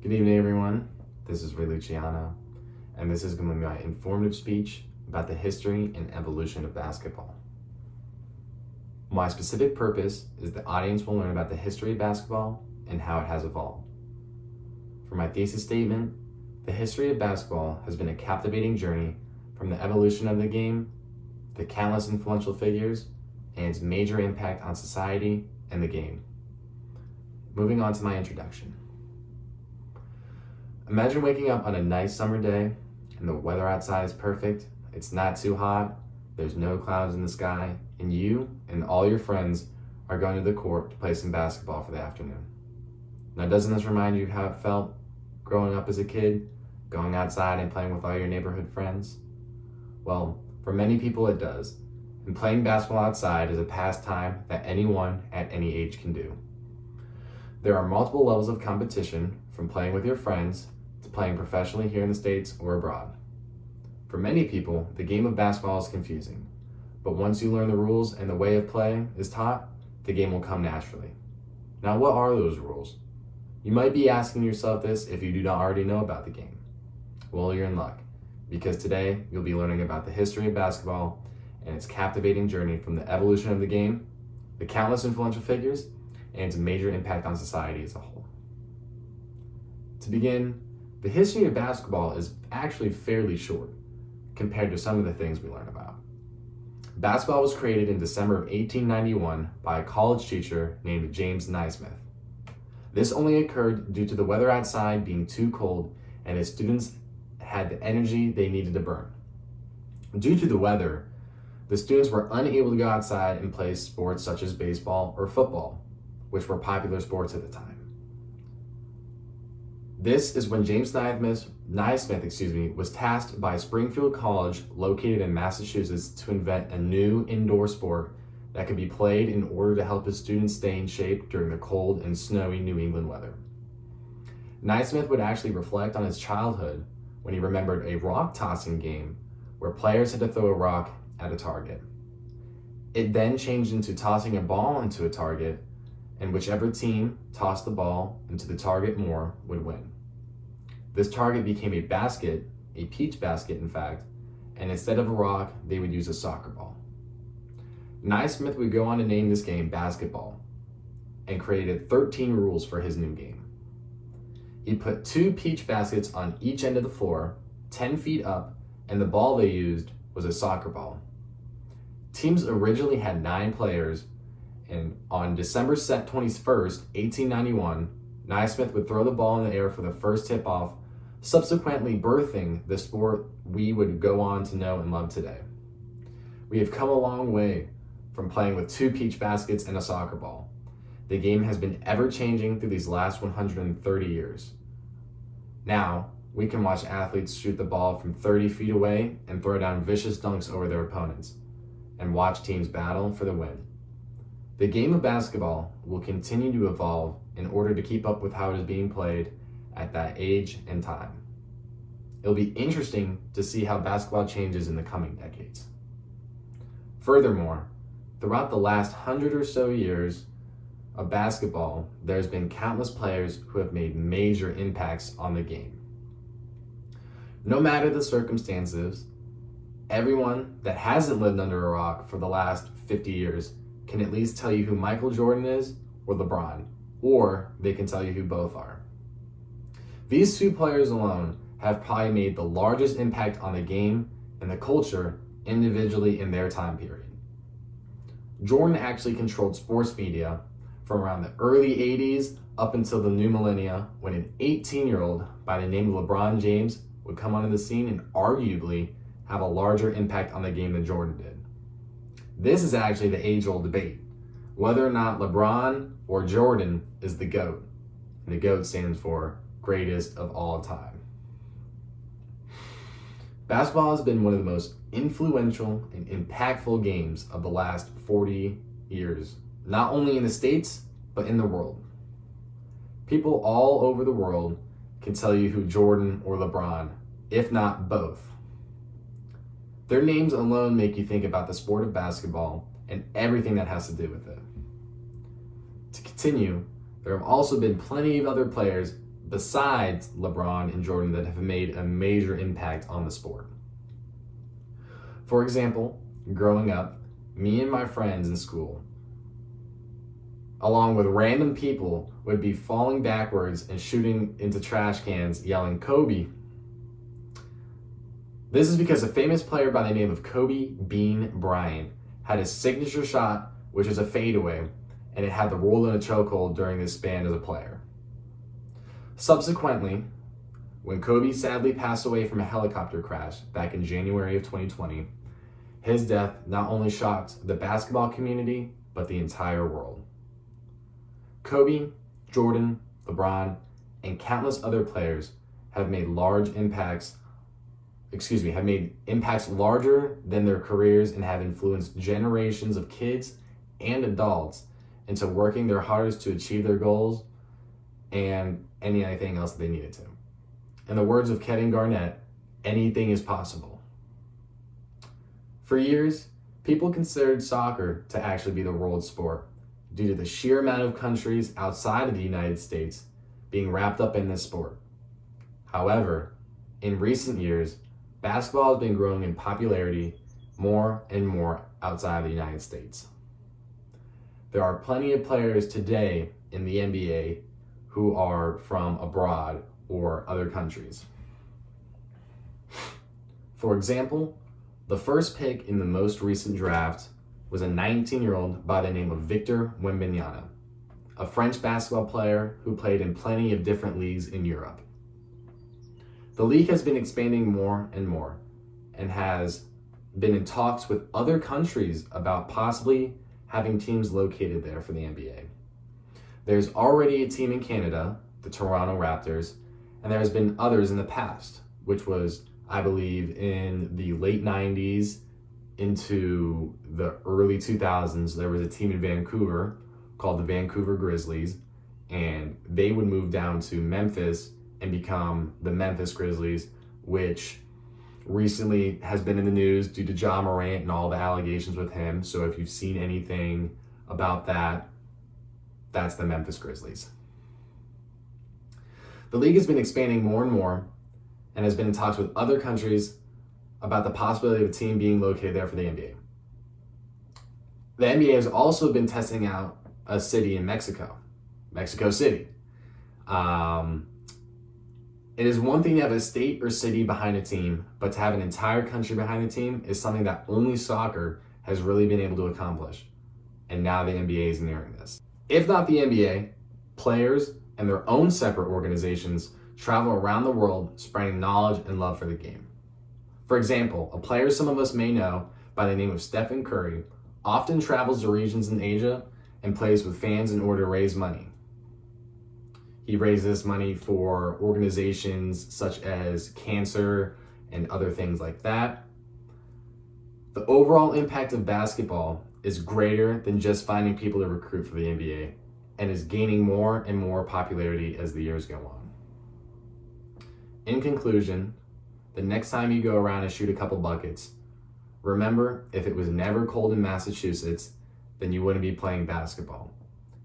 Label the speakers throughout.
Speaker 1: Good evening, everyone. This is Ray Luciano, and this is going to be my informative speech about the history and evolution of basketball. My specific purpose is the audience will learn about the history of basketball and how it has evolved. For my thesis statement, the history of basketball has been a captivating journey from the evolution of the game, the countless influential figures, and its major impact on society and the game. Moving on to my introduction. Imagine waking up on a nice summer day and the weather outside is perfect, it's not too hot, there's no clouds in the sky, and you and all your friends are going to the court to play some basketball for the afternoon. Now, doesn't this remind you of how it felt growing up as a kid, going outside and playing with all your neighborhood friends? Well, for many people it does, and playing basketball outside is a pastime that anyone at any age can do. There are multiple levels of competition, from playing with your friends to playing professionally here in the States or abroad. For many people, the game of basketball is confusing, but once you learn the rules and the way of playing is taught, the game will come naturally. Now, what are those rules? You might be asking yourself this if you do not already know about the game. Well, you're in luck, because today you'll be learning about the history of basketball and its captivating journey from the evolution of the game, the countless influential figures, and its major impact on society as a whole. To begin, the history of basketball is actually fairly short compared to some of the things we learn about. Basketball was created in December of 1891 by a college teacher named James Naismith. This only occurred due to the weather outside being too cold and his students had the energy they needed to burn. Due to the weather, the students were unable to go outside and play sports such as baseball or football, which were popular sports at the time. This is when James Naismith was tasked by Springfield College, located in Massachusetts, to invent a new indoor sport that could be played in order to help his students stay in shape during the cold and snowy New England weather. Naismith would actually reflect on his childhood when he remembered a rock tossing game where players had to throw a rock at a target. It then changed into tossing a ball into a target, and whichever team tossed the ball into the target more would win. This target became a basket, a peach basket in fact, and instead of a rock, they would use a soccer ball. Naismith would go on to name this game basketball and created 13 rules for his new game. He put 2 peach baskets on each end of the floor, 10 feet up, and the ball they used was a soccer ball. Teams originally had 9 players, and on December 21st, 1891, Naismith would throw the ball in the air for the first tip-off, subsequently birthing the sport we would go on to know and love today. We have come a long way from playing with 2 peach baskets and a soccer ball. The game has been ever-changing through these last 130 years. Now, we can watch athletes shoot the ball from 30 feet away and throw down vicious dunks over their opponents, and watch teams battle for the win. The game of basketball will continue to evolve in order to keep up with how it is being played at that age and time. It'll be interesting to see how basketball changes in the coming decades. Furthermore, throughout the last 100 or so years of basketball, there's been countless players who have made major impacts on the game. No matter the circumstances, everyone that hasn't lived under a rock for the last 50 years can at least tell you who Michael Jordan is or LeBron, or they can tell you who both are. These 2 players alone have probably made the largest impact on the game and the culture individually in their time period. Jordan actually controlled sports media from around the early 80s up until the new millennia, when an 18-year-old by the name of LeBron James would come onto the scene and arguably have a larger impact on the game than Jordan did. This is actually the age-old debate, whether or not LeBron or Jordan is the GOAT. And the GOAT stands for greatest of all time. Basketball has been one of the most influential and impactful games of the last 40 years, not only in the States, but in the world. People all over the world can tell you who Jordan or LeBron, if not both. Their names alone make you think about the sport of basketball and everything that has to do with it. To continue, there have also been plenty of other players besides LeBron and Jordan that have made a major impact on the sport. For example, growing up, me and my friends in school, along with random people, would be falling backwards and shooting into trash cans, yelling, "Kobe." This is because a famous player by the name of Kobe Bean Bryant had his signature shot, which was a fadeaway, and it had the world in a chokehold during his span as a player. Subsequently, when Kobe sadly passed away from a helicopter crash back in January of 2020, his death not only shocked the basketball community, but the entire world. Kobe, Jordan, LeBron, and countless other players have made impacts larger than their careers and have influenced generations of kids and adults into working their hardest to achieve their goals and anything else that they needed to. In the words of Kevin Garnett, anything is possible. For years, people considered soccer to actually be the world sport due to the sheer amount of countries outside of the United States being wrapped up in this sport. However, in recent years, basketball has been growing in popularity more and more outside of the United States. There are plenty of players today in the NBA who are from abroad or other countries. For example, the first pick in the most recent draft was a 19-year-old by the name of Victor Wembanyama, a French basketball player who played in plenty of different leagues in Europe. The league has been expanding more and more and has been in talks with other countries about possibly having teams located there for the NBA. There's already a team in Canada, the Toronto Raptors, and there's been others in the past, which was, I believe, in the late 90s into the early 2000s, there was a team in Vancouver called the Vancouver Grizzlies, and they would move down to Memphis and become the Memphis Grizzlies, which recently has been in the news due to Ja Morant and all the allegations with him. So if you've seen anything about that, that's the Memphis Grizzlies. The league has been expanding more and more and has been in talks with other countries about the possibility of a team being located there for the NBA. The NBA has also been testing out a city in Mexico City. It is one thing to have a state or city behind a team, but to have an entire country behind a team is something that only soccer has really been able to accomplish. And now the NBA is nearing this. If not the NBA, players and their own separate organizations travel around the world spreading knowledge and love for the game. For example, a player some of us may know by the name of Stephen Curry often travels to regions in Asia and plays with fans in order to raise money. He raises money for organizations such as cancer and other things like that. The overall impact of basketball is greater than just finding people to recruit for the NBA and is gaining more and more popularity as the years go on. In conclusion, the next time you go around and shoot a couple buckets, remember, if it was never cold in Massachusetts, then you wouldn't be playing basketball.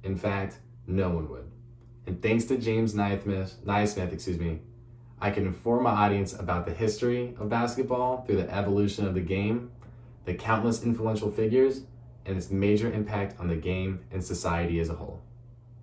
Speaker 1: In fact, no one would. And thanks to James Naismith, I can inform my audience about the history of basketball through the evolution of the game, the countless influential figures, and its major impact on the game and society as a whole.